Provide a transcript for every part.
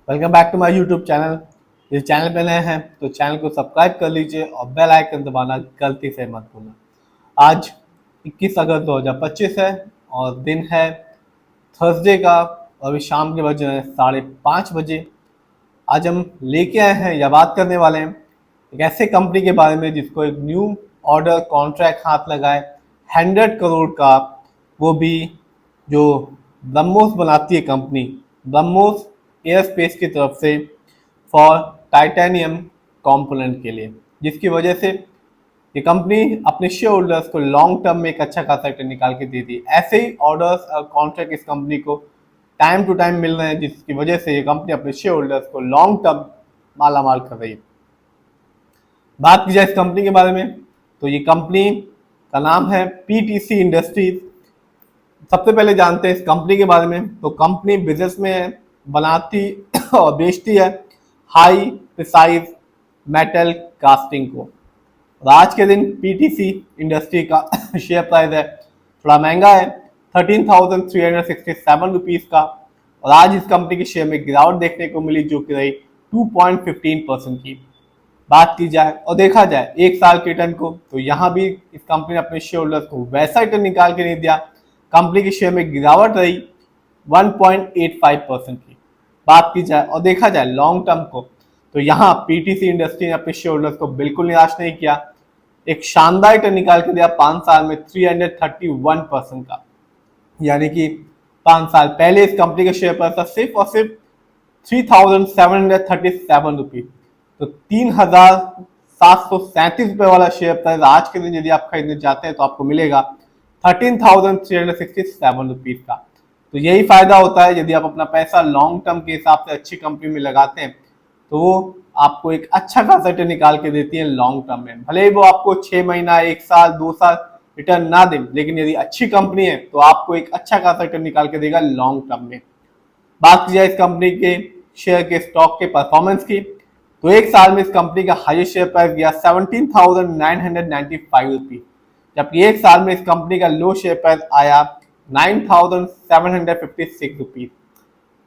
Welcome back to my YouTube channel. इस channel पे नए हैं तो चैनल को सब्सक्राइब कर लीजिए और बेल आइकन दबाना गलती से मत भूलना। आज 21 अगस्त 2025 है और दिन है थर्सडे का और अभी शाम के बजे हैं 5:30 बजे। आज हम लेके आए हैं या बात करने वाले हैं एक ऐसे कंपनी के बारे में जिसको एक न्यू ऑर्डर कॉन्ट्रैक्ट हाथ लगाए 100 करोड़ का, वो भी जो ब्रह्मोस बनाती है कंपनी ब्रह्मोस एयर स्पेस की तरफ से फॉर टाइटेनियम कंपोनेंट के लिए, जिसकी वजह से ये कंपनी अपने शेयर होल्डर्स को लॉन्ग टर्म में एक अच्छा खासा रिटर्न निकाल के देती है। ऐसे ही ऑर्डर्स और कॉन्ट्रैक्ट इस कंपनी को टाइम टू टाइम मिल रहे हैं, जिसकी वजह से ये कंपनी अपने शेयर होल्डर्स को लॉन्ग टर्म मालामाल कर रही है। बात की जाए इस कंपनी के बारे में तो ये कंपनी का नाम है पीटीसी इंडस्ट्रीज। सबसे पहले जानते हैं इस कंपनी के बारे में। तो कंपनी बिजनेस में है, बनाती और बेचती है हाई प्रिसाइज मेटल कास्टिंग को। और आज के दिन पीटीसी इंडस्ट्री का शेयर प्राइस है थोड़ा महंगा है 13,367 रुपीज़ का। और आज इस कंपनी के शेयर में गिरावट देखने को मिली जो कि रही 2.15% की। बात की जाए और देखा जाए एक साल के रिटर्न को तो यहाँ भी इस कंपनी ने अपने शेयर होल्डर्स को वैसा रिटर्न निकाल के नहीं दिया। कंपनी के शेयर में गिरावट रही 1.85% की। बात की जाए और देखा जाए लॉन्ग टर्म को तो यहाँ पीटीसी इंडस्ट्री ने अपने शेयर होल्डर्स को बिल्कुल निराश नहीं किया, एक शानदार रिटर्न निकाल के दिया 5 साल में 331% का। यानी कि 5 साल पहले इस कंपनी का शेयर प्राइस था सिर्फ और सिर्फ 3,737 रुपीज। तो 3,737 रुपये वाला शेयर प्राइस आज के दिन यदि आप खरीदने जाते हैं तो आपको मिलेगा 13,367 रुपीज का। तो यही फायदा होता है यदि आप अपना पैसा लॉन्ग टर्म के हिसाब से अच्छी कंपनी में लगाते हैं तो वो आपको एक अच्छा खासा रिटर्न निकाल के देती है लॉन्ग टर्म में। भले ही वो आपको 6 महीना 1 साल 2 साल रिटर्न ना दे, लेकिन यदि अच्छी कंपनी है तो आपको एक अच्छा खासा रिटर्न निकाल के देगा लॉन्ग टर्म में। बात की जाए इस कंपनी के शेयर के स्टॉक के परफॉर्मेंस की तो एक साल में इस कंपनी का हाईएस्ट शेयर प्राइस गया 17,995 रुपीज, जबकि एक साल में इस कंपनी का लो शेयर प्राइस आया 9,756 रुपीज।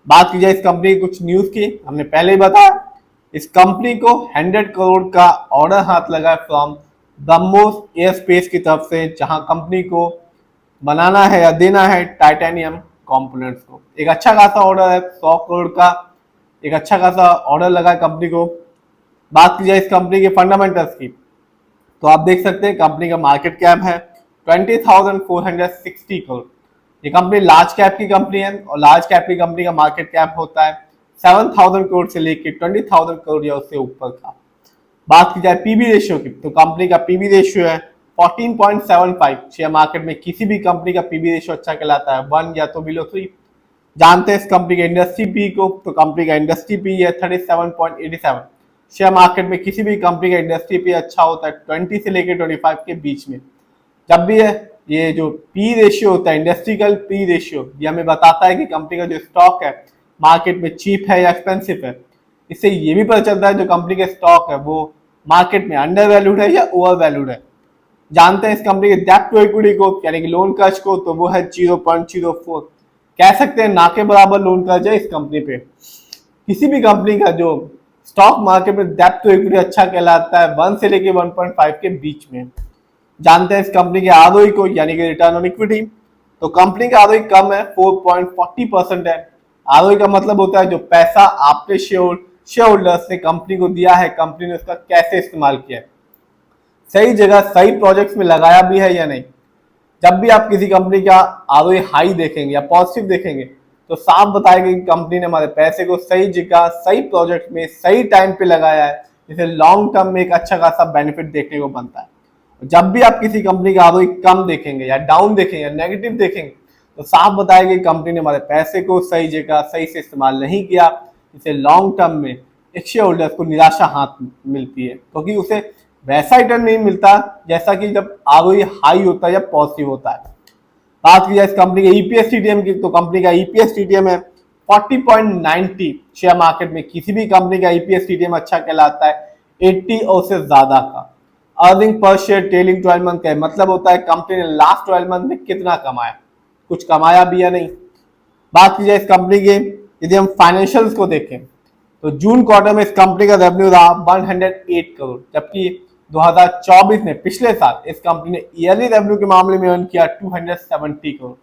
बात की जाए इस कंपनी की कुछ न्यूज की, हमने पहले ही बताया इस कंपनी को 100 करोड़ का ऑर्डर हाथ लगा फ्रॉम ब्रह्मोस एयर स्पेस की तरफ से, जहां कंपनी को बनाना है या देना है टाइटेनियम कंपोनेंट्स को। एक अच्छा खासा ऑर्डर है 100 करोड़ का, एक अच्छा खासा ऑर्डर लगा है कंपनी को। बात की जाए इस कंपनी के फंडामेंटल्स की तो आप देख सकते हैं कंपनी का मार्केट कैप है 20,460 करोड़। ये कंपनी लार्ज कैप की कंपनी है और लार्ज कैप की कंपनी का मार्केट कैप होता है 7,000 करोड़ से लेकर 20,000 करोड़ या उससे ऊपर का। बात की जाए पीबी रेशियो की तो कंपनी का पीबी रेशियो है 14.75। शेयर मार्केट में किसी भी कंपनी का पीबी रेशियो अच्छा कहलाता है 1 या तो बिलो 3। जानते हैं इस कंपनी के इंडस्ट्री पी को तो कंपनी का इंडस्ट्री पी है 37.87। शेयर मार्केट में किसी भी कंपनी का इंडस्ट्री पी अच्छा होता है 20 से लेकर 25 के बीच में। जब भी ये जो पी रेशियो होता है इंडस्ट्रियल पी रेशियो, ये हमें बताता है कि कंपनी का जो स्टॉक है मार्केट में चीप है या एक्सपेंसिव है। इससे ये भी पता चलता है जो कंपनी के स्टॉक है वो मार्केट में अंडर वैल्यूड है या ओवर वैल्यूड है। जानते हैं इस कंपनी के डेब्ट टू इक्विटी को यानी कि लोन कर्ज को तो वो है 0.04। कह सकते हैं ना के बराबर लोन कर्ज है इस कंपनी पे। किसी भी कंपनी का जो स्टॉक मार्केट में डेब्ट टू इक्विटी अच्छा कहलाता है 1 से लेकर 1.5 के बीच में। जानते हैं इस कंपनी के आरओई को यानी कि रिटर्न ऑन इक्विटी तो कंपनी का आरओई कम है 4.40% है। आरओई का मतलब होता है जो पैसा आपके शेयर होल्डर्स ने कंपनी को दिया है, कंपनी ने उसका कैसे इस्तेमाल किया है, सही जगह सही प्रोजेक्ट्स में लगाया भी है या नहीं। जब भी आप किसी कंपनी का आरओई हाई देखेंगे या पॉजिटिव देखेंगे तो साफ बताएगा कि कंपनी ने हमारे पैसे को सही जगह सही प्रोजेक्ट में सही टाइम पे लगाया है, जिसे लॉन्ग टर्म में एक अच्छा खासा बेनिफिट देखने को बनता है। जब भी आप किसी कंपनी का आरओई कम देखेंगे या डाउन देखेंगे या नेगेटिव देखेंगे तो साफ बताएगा कि कंपनी ने हमारे पैसे को सही जगह सही से इस्तेमाल नहीं किया, जिससे लॉन्ग टर्म में एक शेयर होल्डर्स को निराशा हाथ मिलती है क्योंकि उसे वैसा रिटर्न नहीं मिलता जैसा कि जब आरओई हाई होता है या पॉजिटिव होता है। बात की जाए इस कंपनी के ईपीएस टीटीएम की तो कंपनी का ईपीएस टीटीएम है 40.90। शेयर मार्केट में किसी भी कंपनी का ईपीएस टीटीएम अच्छा कहलाता है 80 और से ज्यादा का। Earning per share trailing 12 month का मतलब होता है कंपनी ने लास्ट 12 मंथ में कितना कमाया, कुछ कमाया भी या नहीं। बात की जाए इस कंपनी के यदि हम फाइनेंशियल्स को देखें तो जून क्वार्टर में इस कंपनी का रेवेन्यू रहा 108 करोड़, जबकि 2024 में पिछले साल इस कंपनी ने ईयरली रेवेन्यू के मामले में अर्न किया 270 करोड़।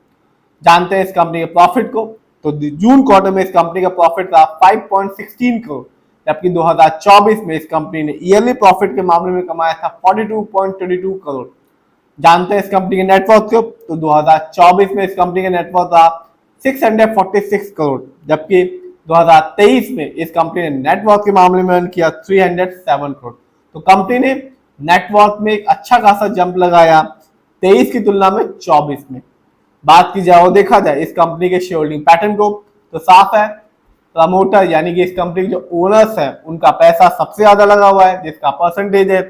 जानते हैं इस कंपनी के प्रॉफिट को, तो जून क्वार्टर में इस कंपनी का प्रॉफिट था 5.16 करोड़, जबकि 2024 में इस कंपनी ने ईयरली प्रॉफिट के मामले में कमाया था 42.22 करोड़। जानते हैं इस कंपनी के नेटवर्क को, तो 2024 में इस कंपनी का नेटवर्क था 646 करोड़, जबकि 2023 में इस कंपनी ने नेटवर्क के मामले में अर्न किया 307 करोड़। तो कंपनी ने नेटवर्क में एक अच्छा खासा जंप लगाया 23 की तुलना में 24 में। बात की जाए और देखा जाए इस कंपनी के शेयर होल्डिंग पैटर्न को, तो साफ है प्रमोटर यानी कि इस कंपनी के जो ओनर्स हैं उनका पैसा सबसे ज्यादा लगा हुआ है, जिसका परसेंटेज है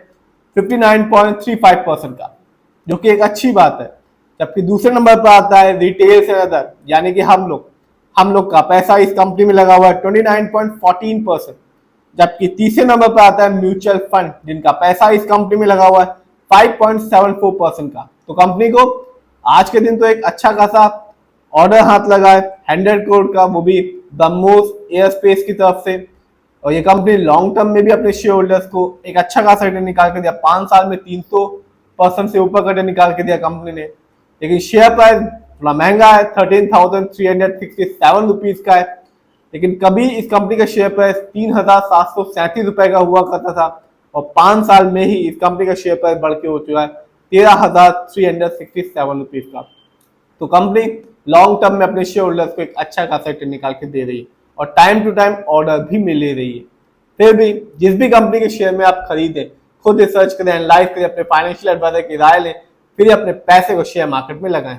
59.35% का, जो कि एक अच्छी बात है। जबकि दूसरे नंबर पर आता है रिटेल से अदर यानी कि हम लोग का पैसा इस कंपनी में लगा हुआ है 29.14%, जबकि तीसरे नंबर पर आता है म्यूचुअल फंड जिनका पैसा इस कंपनी में लगा हुआ है 5.74% का। तो कंपनी को आज के दिन तो एक अच्छा खासा ऑर्डर हाथ लगा है 100 करोड़ का, वो भी ब्रह्मोस एयरस्पेस की तरफ से, और ये कंपनी लॉन्ग टर्म में भी अपने शेयर होल्डर्स को एक अच्छा खासा रिटर्न निकाल के दिया। 5 साल में 300% से ऊपर का रिटर्न निकाल के दिया कंपनी ने। लेकिन शेयर प्राइस थोड़ा महंगा है, 13,367 रुपीज का है, लेकिन कभी इस कंपनी का शेयर प्राइस 3,737 रुपए का हुआ करता था, और 5 साल में ही इस कंपनी का शेयर प्राइस बढ़ के हो चुका है 13,367 रुपीज का। तो कंपनी लॉन्ग टर्म में अपने शेयर होल्डर्स को एक अच्छा खासा रिटर्न निकाल के दे रही है और टाइम टू टाइम ऑर्डर भी मिल रही है। फिर भी जिस भी कंपनी के शेयर में आप खरीदें, खुद रिसर्च करें, एनालाइज करें, अपने फाइनेंशियल एडवाइजर की राय लें, फिर अपने पैसे को शेयर मार्केट में लगाएं।